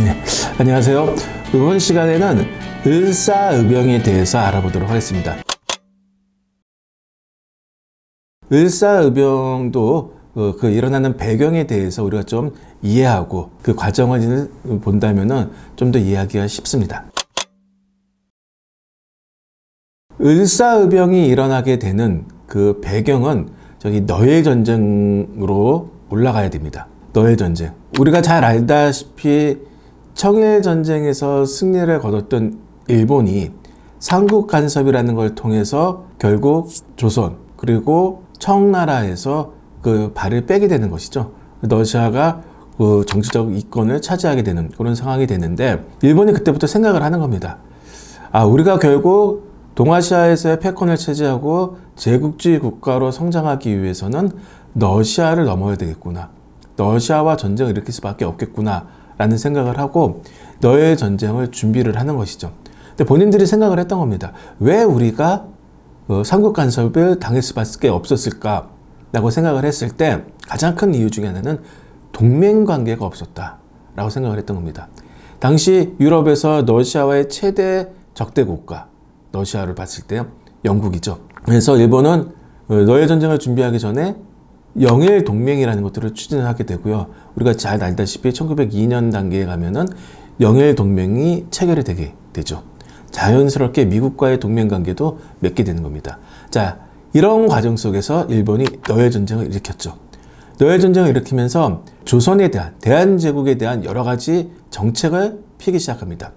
네, 안녕하세요. 이번 시간에는 을사의병에 대해서 알아보도록 하겠습니다. 을사의병도 그 일어나는 배경에 대해서 우리가 좀 이해하고 그 과정을 본다면은 좀 더 이해하기가 쉽습니다. 을사의병이 일어나게 되는 그 배경은 저기 너의 전쟁으로 올라가야 됩니다. 너의 전쟁. 우리가 잘 알다시피 청일전쟁에서 승리를 거뒀던 일본이 삼국간섭이라는 걸 통해서 결국 조선 그리고 청나라에서 그 발을 빼게 되는 것이죠. 러시아가 그 정치적 이권을 차지하게 되는 그런 상황이 되는데 일본이 그때부터 생각을 하는 겁니다. 우리가 결국 동아시아에서의 패권을 차지하고 제국주의 국가로 성장하기 위해서는 러시아를 넘어야 되겠구나. 러시아와 전쟁을 일으킬 수밖에 없겠구나 라는 생각을 하고 너의 전쟁을 준비를 하는 것이죠. 근데 본인들이 생각을 했던 겁니다. 왜 우리가 삼국간섭을 당할 수밖에 없었을까 라고 생각을 했을 때 가장 큰 이유 중에 하나는 동맹관계가 없었다 라고 생각을 했던 겁니다. 당시 유럽에서 러시아와의 최대 적대 국가 러시아를 봤을 때 영국이죠. 그래서 일본은 너의 전쟁을 준비하기 전에 영일 동맹이라는 것들을 추진을 하게 되고요. 우리가 잘 알다시피 1902년 단계에 가면은 영일 동맹이 체결이 되게 되죠. 자연스럽게 미국과의 동맹 관계도 맺게 되는 겁니다. 자, 이런 과정 속에서 일본이 너의 전쟁을 일으켰죠. 너의 전쟁을 일으키면서 조선에 대한, 대한제국에 대한 여러 가지 정책을 피기 시작합니다.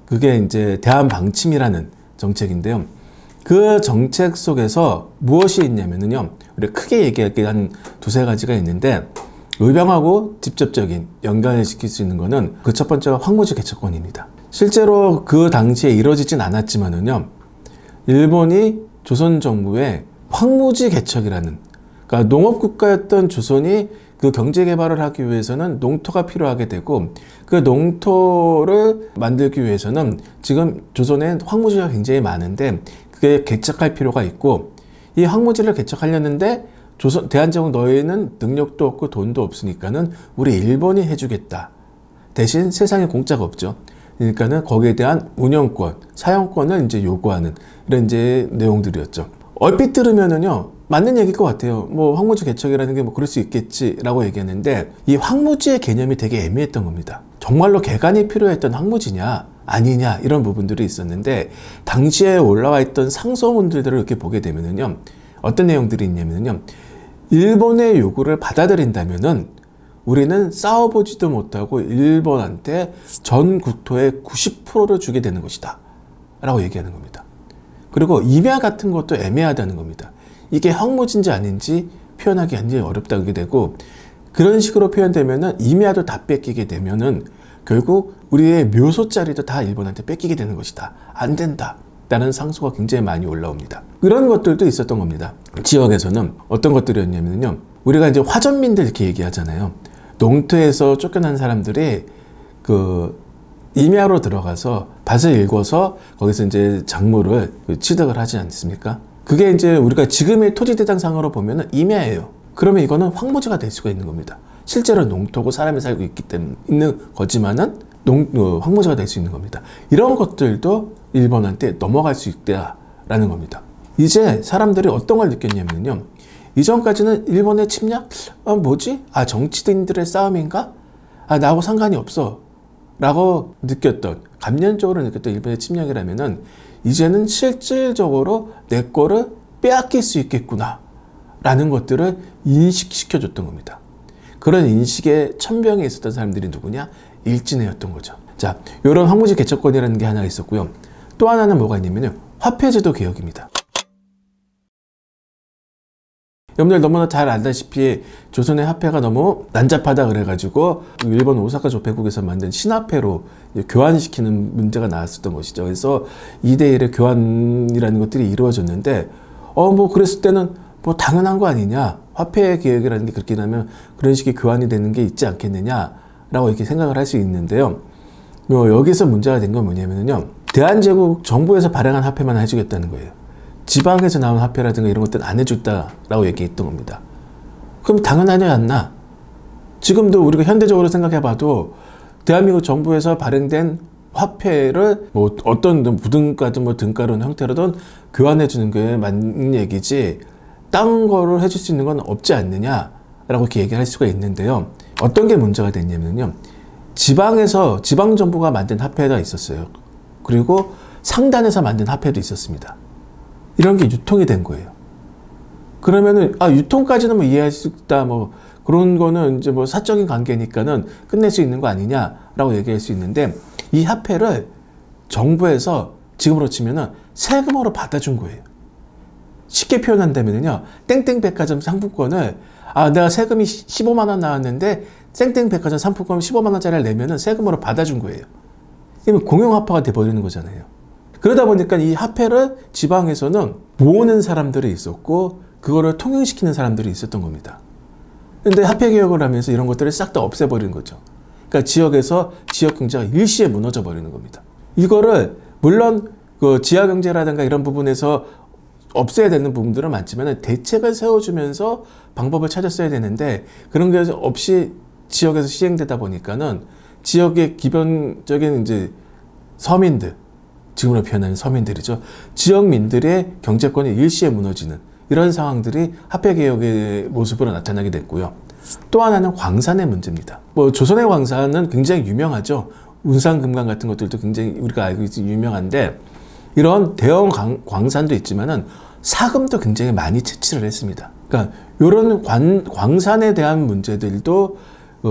그게 이제 대한방침이라는 정책인데요. 그 정책 속에서 무엇이 있냐면요. 우리 크게 얘기할 게 한 두세 가지가 있는데 의병하고 직접적인 연관을 시킬 수 있는 거는 그 첫 번째가 황무지 개척권입니다. 실제로 그 당시에 이루어지진 않았지만은요. 일본이 조선 정부의 황무지 개척이라는 그러니까 농업국가였던 조선이 그 경제 개발을 하기 위해서는 농토가 필요하게 되고 그 농토를 만들기 위해서는 지금 조선에 황무지가 굉장히 많은데 그게 개척할 필요가 있고 이 황무지를 개척하려는데 조선 대한제국 너희는 능력도 없고 돈도 없으니까는 우리 일본이 해주겠다. 대신 세상에 공짜가 없죠. 그러니까는 거기에 대한 운영권, 사용권을 이제 요구하는 이런 이제 내용들이었죠. 얼핏 들으면은요. 맞는 얘기일 것 같아요. 뭐 황무지 개척이라는 게 뭐 그럴 수 있겠지라고 얘기했는데 이 황무지의 개념이 되게 애매했던 겁니다. 정말로 개간이 필요했던 황무지냐 아니냐 이런 부분들이 있었는데 당시에 올라와 있던 상소문들을 이렇게 보게 되면은요. 어떤 내용들이 있냐면요. 일본의 요구를 받아들인다면은 우리는 싸워보지도 못하고 일본한테 전 국토의 90%를 주게 되는 것이다 라고 얘기하는 겁니다. 그리고 임야 같은 것도 애매하다는 겁니다. 이게 황무지인지 아닌지 표현하기 굉장히 어렵다고 하게 되고 그런 식으로 표현되면은 임야도 다 뺏기게 되면은 결국 우리의 묘소 자리도 다 일본한테 뺏기게 되는 것이다. 안 된다. 라는 상소가 굉장히 많이 올라옵니다. 이런 것들도 있었던 겁니다. 지역에서는 어떤 것들이었냐면요. 우리가 이제 화전민들 이렇게 얘기하잖아요. 농토에서 쫓겨난 사람들이 그 임야로 들어가서 밭을 일궈서 거기서 이제 작물을 취득을 하지 않습니까? 그게 이제 우리가 지금의 토지 대장상으로 보면은 임야예요. 그러면 이거는 황무지가 될 수가 있는 겁니다. 실제로 농토고 사람이 살고 있기 때문에 있는 거지만은 황무지가 될 수 있는 겁니다. 이런 것들도 일본한테 넘어갈 수 있다라는 겁니다. 이제 사람들이 어떤 걸 느꼈냐면요. 이전까지는 일본의 침략? 뭐지? 정치인들의 싸움인가? 나하고 상관이 없어. 라고 느꼈던, 감년적으로 느꼈던 일본의 침략이라면은 이제는 실질적으로 내 거를 빼앗길 수 있겠구나. 라는 것들을 인식시켜줬던 겁니다. 그런 인식에 천병에 있었던 사람들이 누구냐? 일진회였던 거죠. 자, 이런 황무지 개척권이라는 게 하나 있었고요. 또 하나는 뭐가 있냐면요. 화폐제도 개혁입니다. 여러분들 너무나 잘 알다시피 조선의 화폐가 너무 난잡하다 그래가지고 일본 오사카 조폐국에서 만든 신화폐로 교환시키는 문제가 나왔었던 것이죠. 그래서 2대1의 교환이라는 것들이 이루어졌는데 뭐 그랬을 때는 뭐 당연한 거 아니냐. 화폐 개혁이라는 게 그렇게 나면 그런 식의 교환이 되는 게 있지 않겠느냐라고 이렇게 생각을 할 수 있는데요. 여기서 문제가 된 건 뭐냐면요. 대한제국 정부에서 발행한 화폐만 해주겠다는 거예요. 지방에서 나온 화폐라든가 이런 것들은 안 해줬다라고 얘기했던 겁니다. 그럼 당연하지 않나? 지금도 우리가 현대적으로 생각해봐도 대한민국 정부에서 발행된 화폐를 뭐 어떤 무등가든 뭐 등가론 형태로든 교환해 주는 게 맞는 얘기지 딴 거를 해줄 수 있는 건 없지 않느냐라고 이렇게 얘기할 수가 있는데요. 어떤 게 문제가 됐냐면요. 지방에서 지방정부가 만든 화폐가 있었어요. 그리고 상단에서 만든 화폐도 있었습니다. 이런 게 유통이 된 거예요. 그러면은 유통까지는 뭐 이해할 수 있다 뭐 그런 거는 이제 뭐 사적인 관계니까는 끝낼 수 있는 거 아니냐라고 얘기할 수 있는데 이 화폐를 정부에서 지금으로 치면은 세금으로 받아준 거예요. 쉽게 표현한다면요. 땡땡백화점 상품권을 내가 세금이 15만 원 나왔는데 땡땡백화점 상품권 15만 원짜리를 내면은 세금으로 받아준 거예요. 이건 공용화폐가 돼버리는 거잖아요. 그러다 보니까 이 화폐를 지방에서는 모으는 사람들이 있었고 그거를 통용시키는 사람들이 있었던 겁니다. 근데 화폐 개혁을 하면서 이런 것들을 싹 다 없애버리는 거죠. 그러니까 지역에서 지역 경제가 일시에 무너져 버리는 겁니다. 이거를 물론 그 지하 경제라든가 이런 부분에서 없애야 되는 부분들은 많지만 대책을 세워주면서 방법을 찾았어야 되는데 그런 게 없이 지역에서 시행되다 보니까는 지역의 기본적인 이제 서민들, 지금으로 표현하는 서민들이죠. 지역민들의 경제권이 일시에 무너지는 이런 상황들이 화폐 개혁의 모습으로 나타나게 됐고요. 또 하나는 광산의 문제입니다. 뭐 조선의 광산은 굉장히 유명하죠. 운산금강 같은 것들도 굉장히 우리가 알고 있는 유명한데 이런 대형 광산도 있지만은 사금도 굉장히 많이 채취를 했습니다. 그러니까 이런 광산에 대한 문제들도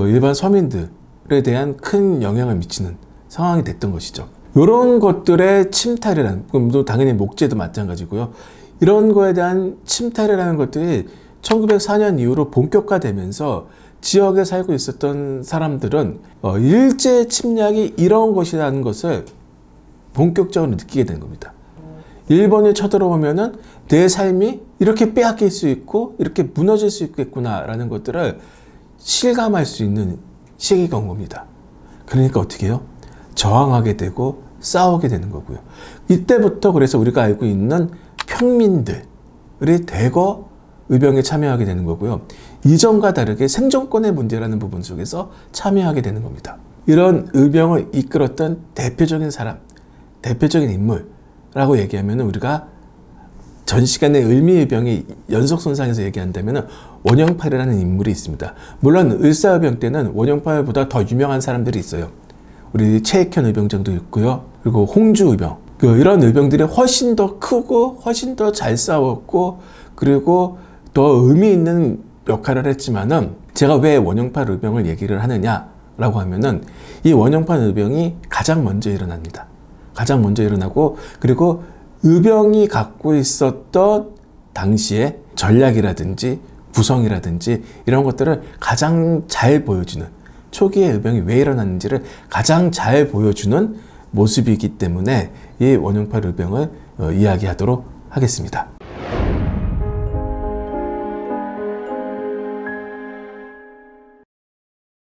일반 서민들에 대한 큰 영향을 미치는 상황이 됐던 것이죠. 이런 것들의 침탈이라는, 그럼 당연히 목재도 마찬가지고요. 이런 거에 대한 침탈이라는 것들이 1904년 이후로 본격화되면서 지역에 살고 있었던 사람들은 일제 침략이 이런 것이라는 것을 본격적으로 느끼게 된 겁니다. 일본이 쳐들어오면은 내 삶이 이렇게 빼앗길 수 있고 이렇게 무너질 수 있겠구나라는 것들을 실감할 수 있는 시기가 온 겁니다. 그러니까 어떻게 해요? 저항하게 되고 싸우게 되는 거고요. 이때부터 그래서 우리가 알고 있는 평민들이 대거 의병에 참여하게 되는 거고요. 이전과 다르게 생존권의 문제라는 부분 속에서 참여하게 되는 겁니다. 이런 의병을 이끌었던 대표적인 사람, 대표적인 인물라고 얘기하면 우리가 전 시간에 을미의병이 연속선상에서 얘기한다면 원영팔이라는 인물이 있습니다. 물론 을사의병 때는 원영팔보다 더 유명한 사람들이 있어요. 우리 최익현 의병장도 있고요. 그리고 홍주의병. 이런 의병들이 훨씬 더 크고 훨씬 더 잘 싸웠고 그리고 더 의미 있는 역할을 했지만은 제가 왜 원영팔 의병을 얘기를 하느냐라고 하면은 이 원영팔 의병이 가장 먼저 일어납니다. 가장 먼저 일어나고 그리고 의병이 갖고 있었던 당시의 전략이라든지 구성이라든지 이런 것들을 가장 잘 보여주는 초기의 의병이 왜 일어났는지를 가장 잘 보여주는 모습이기 때문에 이 원영팔 의병을 이야기하도록 하겠습니다.